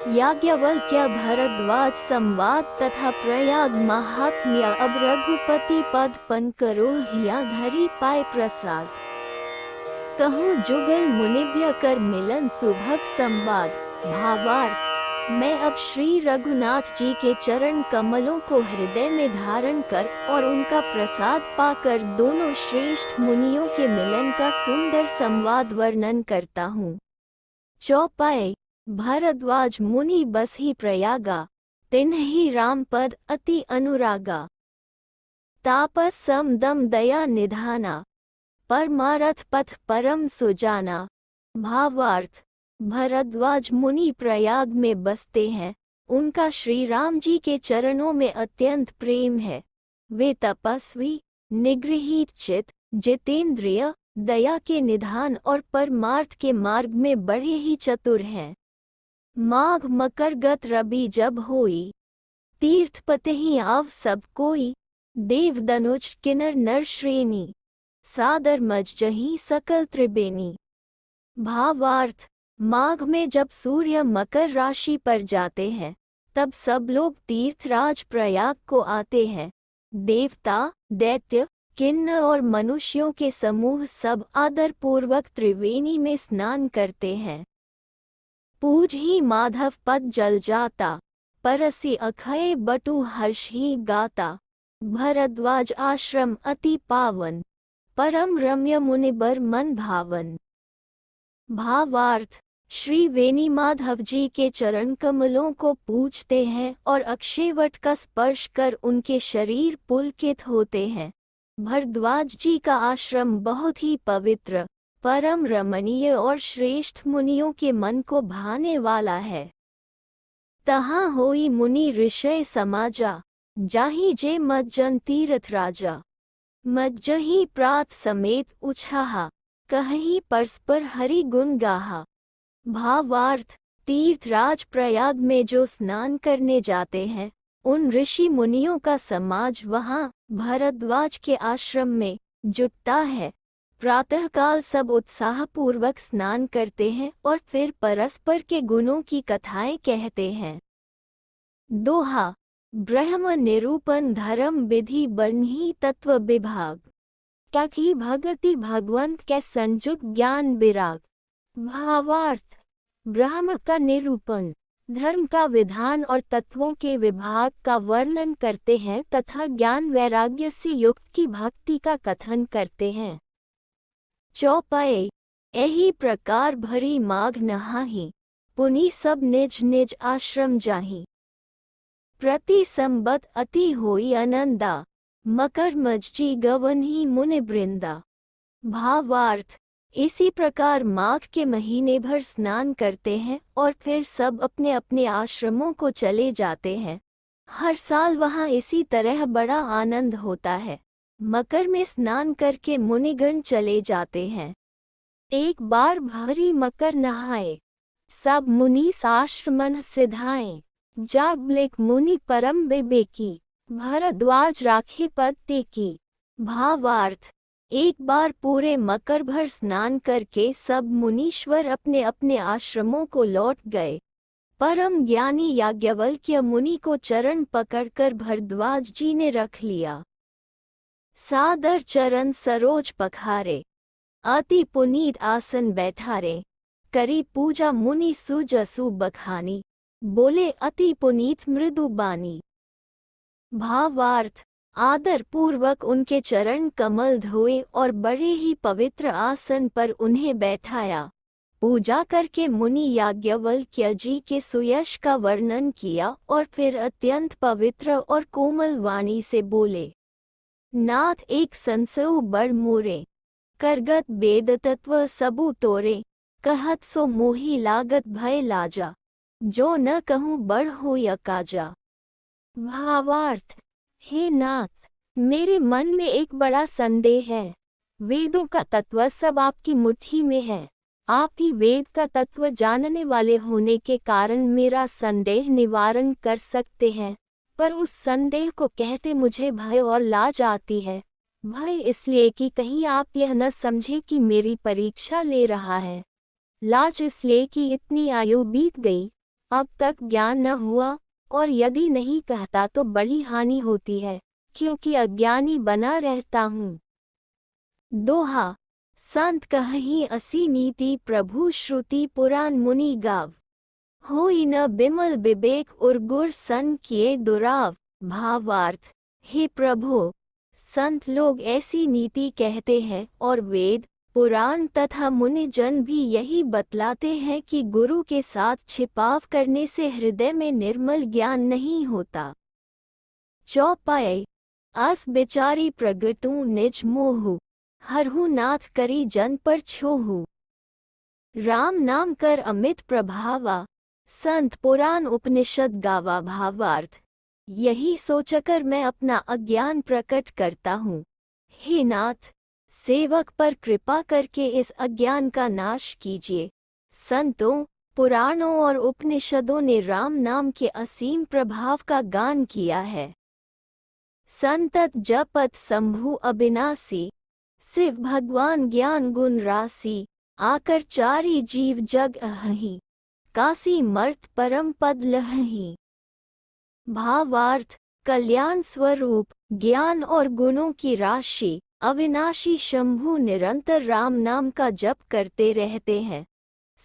याज्ञवल्क्य भरद्वाज संवाद तथा प्रयाग महात्म्य। अब रघुपति पद पन करो हिया धरी पाए प्रसाद। कहूँ जुगल मुनिव्य कर मिलन सुभग संवाद। भावार्थ, मैं अब श्री रघुनाथ जी के चरण कमलों को हृदय में धारण कर और उनका प्रसाद पाकर दोनों श्रेष्ठ मुनियों के मिलन का सुंदर संवाद वर्णन करता हूँ। चौपाई। भरद्वाज मुनि बस ही प्रयागा, तिन्हि राम पद अति अनुरागा। तापस सम दम दया निधाना, परमारथ पथ परम सुजाना। भावार्थ, भरद्वाज मुनि प्रयाग में बसते हैं, उनका श्री राम जी के चरणों में अत्यंत प्रेम है। वे तपस्वी, निगृहीत चित, जितेंद्रिय, दया के निधान और परमार्थ के मार्ग में बड़े ही चतुर हैं। माघ मकर गत रबी जब होई, तीर्थपते ही आव सब कोई। देव दनुज किन्नर नर श्रेणी, सादर मज्जही सकल त्रिबेनी। भावार्थ, माघ में जब सूर्य मकर राशि पर जाते हैं, तब सब लोग तीर्थराज प्रयाग को आते हैं। देवता, दैत्य, किन्नर और मनुष्यों के समूह सब आदर पूर्वक त्रिवेणी में स्नान करते हैं। पूज ही माधव पद जल जाता, परसी अखय बटु हर्ष ही गाता। भरद्वाज आश्रम अति पावन, परम रम्य मुनिबर मन भावन। भावार्थ, श्री वेणी माधव जी के चरण कमलों को पूजते हैं और अक्षयवट का स्पर्श कर उनके शरीर पुलकित होते हैं। भरद्वाज जी का आश्रम बहुत ही पवित्र, परम रमणीय और श्रेष्ठ मुनियों के मन को भाने वाला है। तहाँ होई मुनि ऋषय समाजा, जाहि जे मज्जन तीर्थ राजा। मज्जहि प्रात समेत उछाहा, कहहि परस्पर हरि गुण गाहा। भावार्थ, तीर्थराज प्रयाग में जो स्नान करने जाते हैं, उन ऋषि मुनियों का समाज वहाँ भरद्वाज के आश्रम में जुटता है। प्रातःकाल सब उत्साहपूर्वक स्नान करते हैं और फिर परस्पर के गुणों की कथाएं कहते हैं। दोहा। ब्रह्म निरूपण धर्म विधि बन्ही तत्व विभाग। कखी भगति भगवंत के संजुग ज्ञान विराग। भावार्थ, ब्रह्म का निरूपण, धर्म का विधान और तत्वों के विभाग का वर्णन करते हैं तथा ज्ञान वैराग्य से युक्त की भक्ति का कथन करते हैं। चौपाई। एही प्रकार भरी माघ नहाही, पुनि सब निज निज आश्रम जाही। प्रति संबत अति होई आनंदा, मकर मज्जी गवन्ही मुनि वृंदा। भावार्थ, इसी प्रकार माघ के महीने भर स्नान करते हैं और फिर सब अपने अपने आश्रमों को चले जाते हैं। हर साल वहाँ इसी तरह बड़ा आनंद होता है। मकर में स्नान करके मुनिगण चले जाते हैं। एक बार भारी मकर नहाए, सब मुनि आश्रमन सिधाए। जागलेक मुनि परम विवेकी, भरद्वाज राखे पद टेकी। भावार्थ, एक बार पूरे मकर भर स्नान करके सब मुनीश्वर अपने अपने आश्रमों को लौट गए। परम ज्ञानी याज्ञवल्क्य मुनि को चरण पकड़कर भरद्वाज जी ने रख लिया। सादर चरण सरोज पखारे, अति पुनीत आसन बैठारे। करी पूजा मुनि सुजसु बखानी, बोले अति पुनीत मृदु बानी। भावार्थ, आदर पूर्वक उनके चरण कमल धोए और बड़े ही पवित्र आसन पर उन्हें बैठाया। पूजा करके मुनि याज्ञवल्क्य जी के सुयश का वर्णन किया और फिर अत्यंत पवित्र और कोमल वाणी से बोले, नाथ एक संसऊ बड़ मोरे, करगत वेद तत्व सबु तोरे। कहत सो मोही लागत भय लाजा, जो न कहूँ बड़ हो यकाजा। भावार्थ, हे नाथ, मेरे मन में एक बड़ा संदेह है। वेदों का तत्व सब आपकी मुट्ठी में है। आप ही वेद का तत्व जानने वाले होने के कारण मेरा संदेह निवारण कर सकते हैं, पर उस संदेह को कहते मुझे भय और लाज आती है। भय इसलिए कि कहीं आप यह न समझे कि मेरी परीक्षा ले रहा है। लाज इसलिए कि इतनी आयु बीत गई, अब तक ज्ञान न हुआ, और यदि नहीं कहता तो बड़ी हानि होती है, क्योंकि अज्ञानी बना रहता हूँ। दोहा, संत कहि असी नीति प्रभु श्रुति पुराण मुनि गाव। होई न बिमल विवेक उर गुर सन किए दुराव। भावार्थ, हे प्रभु, संत लोग ऐसी नीति कहते हैं और वेद, पुराण तथा मुनि जन भी यही बतलाते हैं कि गुरु के साथ छिपाव करने से हृदय में निर्मल ज्ञान नहीं होता। चौपाई, अस बेचारी प्रगटू निज मोहु, हरहु नाथ करी जन पर छोहु। राम नाम कर अमित प्रभावा, संत पुराण उपनिषद गावा। भावार्थ, यही सोचकर मैं अपना अज्ञान प्रकट करता हूँ। हे नाथ, सेवक पर कृपा करके इस अज्ञान का नाश कीजिए। संतों, पुराणों और उपनिषदों ने राम नाम के असीम प्रभाव का गान किया है। संतत जपत शंभु अविनाशी, शिव भगवान ज्ञान गुण राशि। आकर चारी जीव जग अहहि, काशी मर्त परम पद लहहि। भावार्थ, कल्याण स्वरूप ज्ञान और गुणों की राशि अविनाशी शंभु निरंतर राम नाम का जप करते रहते हैं।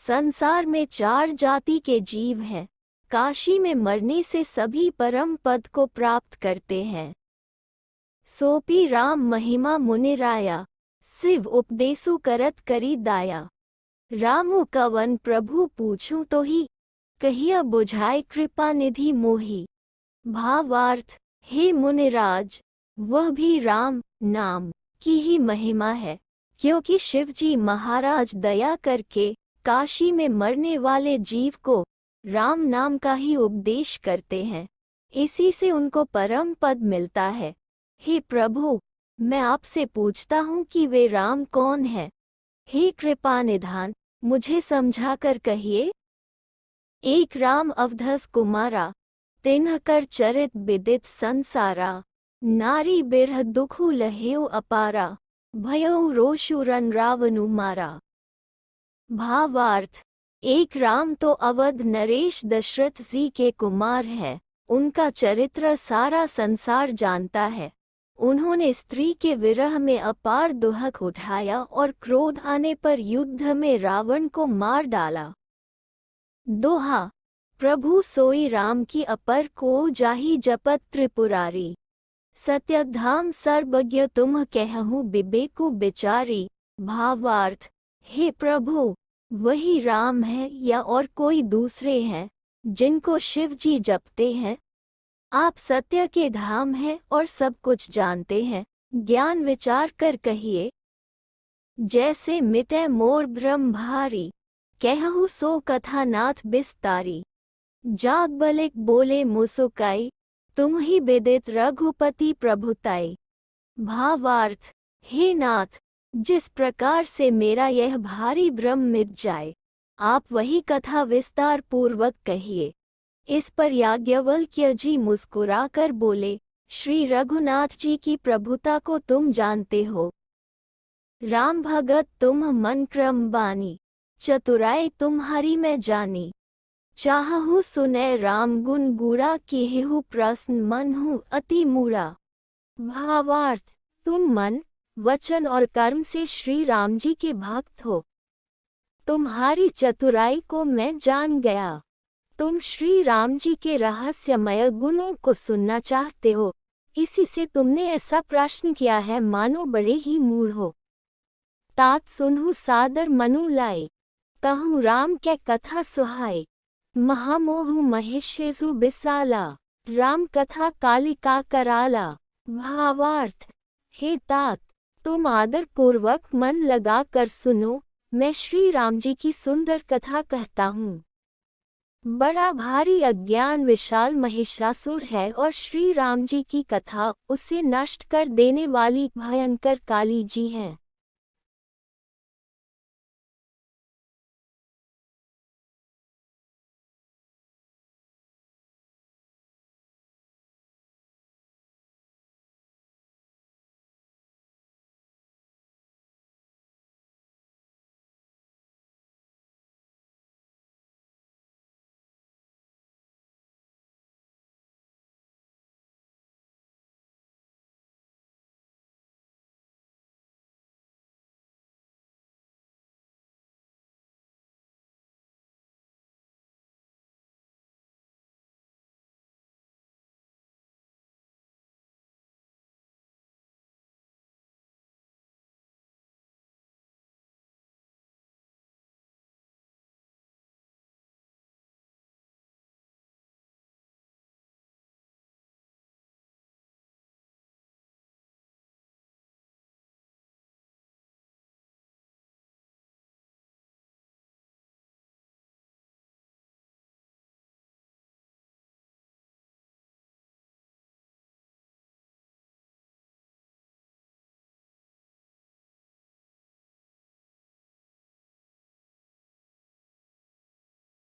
संसार में 4 जाति के जीव हैं। काशी में मरने से सभी परम पद को प्राप्त करते हैं। सोपी राम महिमा मुनिराया, शिव उपदेसु करत करी दाया। रामु कवन प्रभु पूछूं तो ही, कहिया बुझाए कृपा निधि मोही। भावार्थ, हे मुनिराज, वह भी राम नाम की ही महिमा है, क्योंकि शिवजी महाराज दया करके काशी में मरने वाले जीव को राम नाम का ही उपदेश करते हैं। इसी से उनको परम पद मिलता है। हे प्रभु, मैं आपसे पूछता हूँ कि वे राम कौन है? हे कृपा निधान, मुझे समझा कर कहिए। एक राम अवधस कुमारा, तिन्ह कर चरित विदित संसारा। नारी बिरह दुखु लहेउ अपारा, भयउ रोषु रन रावनु मारा। भावार्थ, एक राम तो अवध नरेश दशरथ जी के कुमार है। उनका चरित्र सारा संसार जानता है। उन्होंने स्त्री के विरह में अपार दुहक उठाया और क्रोध आने पर युद्ध में रावण को मार डाला। दोहा, प्रभु सोई राम की अपर को जाहि जपत त्रिपुरारी। सत्यधाम सर्वज्ञ तुम कहूँ विवेकु बिचारी। भावार्थ, हे प्रभु, वही राम है या और कोई दूसरे हैं जिनको शिव जी जपते हैं? आप सत्य के धाम हैं और सब कुछ जानते हैं। ज्ञान विचार कर कहिए। जैसे मिटे मोर भ्रम भारी, कहूँ सो कथा नाथ बिस्तारी। जाग बलिक बोले मुसुकाई, तुम ही विदित रघुपति प्रभुताई। भावार्थ, हे नाथ, जिस प्रकार से मेरा यह भारी भ्रम मिट जाए, आप वही कथा विस्तार पूर्वक कहिए। इस पर याज्ञवल्क्य जी मुस्कुराकर बोले, श्री रघुनाथ जी की प्रभुता को तुम जानते हो। राम भगत तुम मन क्रम बानी, चतुराई तुम्हारी मैं जानी। चाहहु सुनै राम गुण गूढ़ा, केहु प्रश्न मन हूँ अति मूढ़ा। भावार्थ, तुम मन, वचन और कर्म से श्री राम जी के भक्त हो। तुम्हारी चतुराई को मैं जान गया। तुम श्री राम जी के रहस्यमय गुणों को सुनना चाहते हो, इसी से तुमने ऐसा प्रश्न किया है मानो बड़े ही मूढ़ हो। तात सुनहु सादर मनु लाए, कहूँ राम के कथा सुहाए। महामोहु महेशेसु बिसाला, राम कथा कालिका कराला। भावार्थ, हे तात, तुम आदर पूर्वक मन लगा कर सुनो। मैं श्री राम जी की सुंदर कथा कहता हूँ। बड़ा भारी अज्ञान विशाल महिषासुर है और श्री राम जी की कथा उसे नष्ट कर देने वाली भयंकर काली जी हैं।